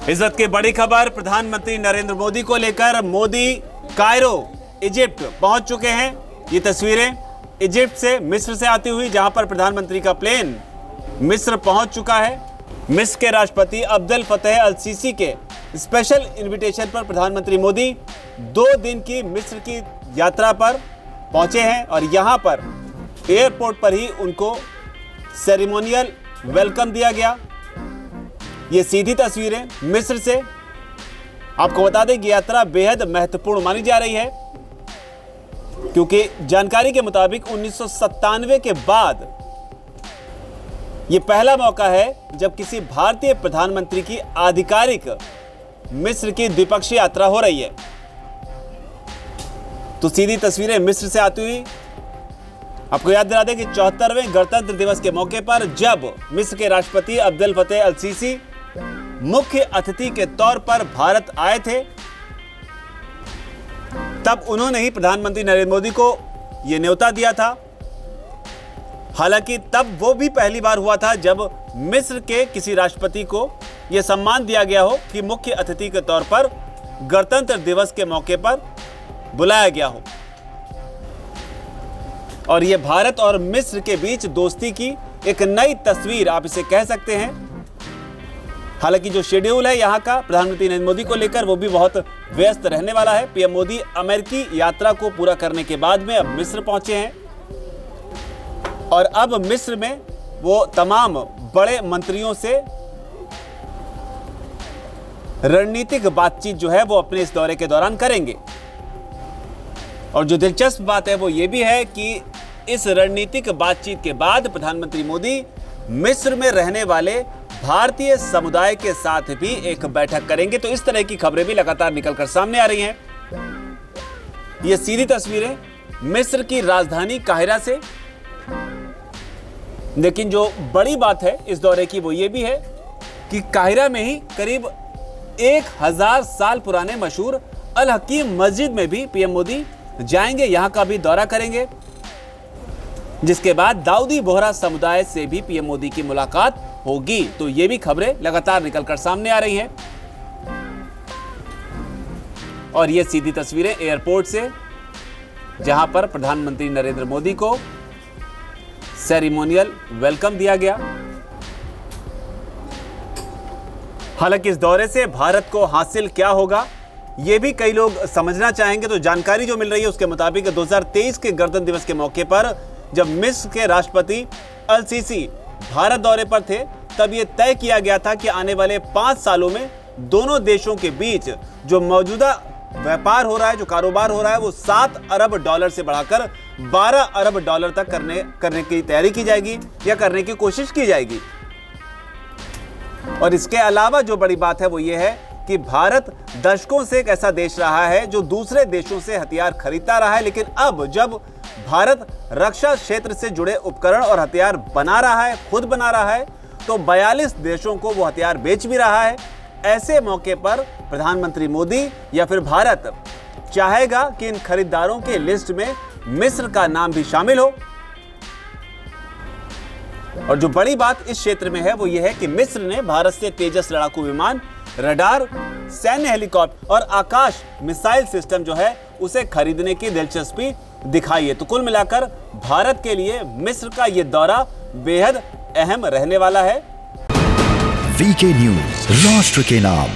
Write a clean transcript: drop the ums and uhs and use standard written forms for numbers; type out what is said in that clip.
इस वक्त की बड़ी खबर प्रधानमंत्री नरेंद्र मोदी को लेकर। मोदी कायरो इजिप्ट पहुंच चुके हैं। ये तस्वीरें इजिप्ट से मिस्र से आती हुई, जहां पर प्रधानमंत्री का प्लेन मिस्र पहुंच चुका है। मिस्र के राष्ट्रपति अब्देल फतेह अल सीसी के स्पेशल इनविटेशन पर प्रधानमंत्री मोदी 2 दिन की मिस्र की यात्रा पर पहुंचे हैं और यहां पर एयरपोर्ट पर ही उनको सेरेमोनियल वेलकम दिया गया। ये सीधी तस्वीरें मिस्र से। आपको बता दें कि यात्रा बेहद महत्वपूर्ण मानी जा रही है, क्योंकि जानकारी के मुताबिक 1997 के बाद यह पहला मौका है जब किसी भारतीय प्रधानमंत्री की आधिकारिक मिस्र की द्विपक्षीय यात्रा हो रही है। तो सीधी तस्वीरें मिस्र से आती हुई। आपको याद दिला दें कि 74वें गणतंत्र दिवस के मौके पर जब मिस्र के राष्ट्रपति अब्देल फतेह अल सीसी मुख्य अतिथि के तौर पर भारत आए थे, तब उन्होंने ही प्रधानमंत्री नरेंद्र मोदी को यह न्योता दिया था। हालांकि तब वो भी पहली बार हुआ था जब मिस्र के किसी राष्ट्रपति को यह सम्मान दिया गया हो कि मुख्य अतिथि के तौर पर गणतंत्र दिवस के मौके पर बुलाया गया हो। और यह भारत और मिस्र के बीच दोस्ती की एक नई तस्वीर आप इसे कह सकते हैं। हालांकि जो शेड्यूल है यहाँ का प्रधानमंत्री नरेंद्र मोदी को लेकर, वो भी बहुत व्यस्त रहने वाला है। पीएम मोदी अमेरिकी यात्रा को पूरा करने के बाद में अब मिस्र पहुंचे हैं और अब मिस्र में वो तमाम बड़े मंत्रियों से रणनीतिक बातचीत जो है वो अपने इस दौरे के दौरान करेंगे। और जो दिलचस्प बात है वो ये भी है कि इस रणनीतिक बातचीत के बाद प्रधानमंत्री मोदी मिस्र में रहने वाले भारतीय समुदाय के साथ भी एक बैठक करेंगे। तो इस तरह की खबरें भी लगातार निकलकर सामने आ रही हैं। ये सीधी तस्वीरें मिस्र की राजधानी काहिरा से। लेकिन जो बड़ी बात है इस दौरे की वो ये भी है कि काहिरा में ही करीब 1000 साल पुराने मशहूर अल हकीम मस्जिद में भी पीएम मोदी जाएंगे, यहां का भी दौरा करेंगे, जिसके बाद दाऊदी बोहरा समुदाय से भी पीएम मोदी की मुलाकात होगी। तो ये भी खबरें लगातार निकलकर सामने आ रही हैं। और ये सीधी तस्वीरें एयरपोर्ट से, जहां पर प्रधानमंत्री नरेंद्र मोदी को सेरेमोनियल वेलकम दिया गया। हालांकि इस दौरे से भारत को हासिल क्या होगा ये भी कई लोग समझना चाहेंगे। तो जानकारी जो मिल रही है उसके मुताबिक 2023 के गणतंत्र दिवस के मौके पर जब मिस्र के राष्ट्रपति अल सीसी भारत दौरे पर थे, तब यह तय किया गया था कि आने वाले 5 सालों में दोनों देशों के बीच जो मौजूदा व्यापार हो रहा है, जो कारोबार हो रहा है, वो $7 अरब से बढ़ाकर $12 अरब तक करने की तैयारी की जाएगी या करने की कोशिश की जाएगी। और इसके अलावा जो बड़ी बात है वो ये है कि भारत दशकों से एक ऐसा देश रहा है जो दूसरे देशों से हथियार खरीदता रहा है, लेकिन अब जब भारत रक्षा क्षेत्र से जुड़े उपकरण और हथियार बना रहा है, खुद बना रहा है, तो 42 देशों को वो हथियार बेच भी रहा है। ऐसे मौके पर प्रधानमंत्री मोदी या फिर भारत चाहेगा कि इन खरीदारों की लिस्ट में मिस्र का नाम भी शामिल हो। और जो बड़ी बात इस क्षेत्र में है वो ये है कि मिस्र ने भारत से तेजस लड़ाकू विमान, रडार, सैन्य हेलीकॉप्टर और आकाश मिसाइल सिस्टम जो है उसे खरीदने की दिलचस्पी दिखाई है। तो कुल मिलाकर भारत के लिए मिस्र का यह दौरा बेहद अहम रहने वाला है। वीके न्यूज, राष्ट्र के नाम।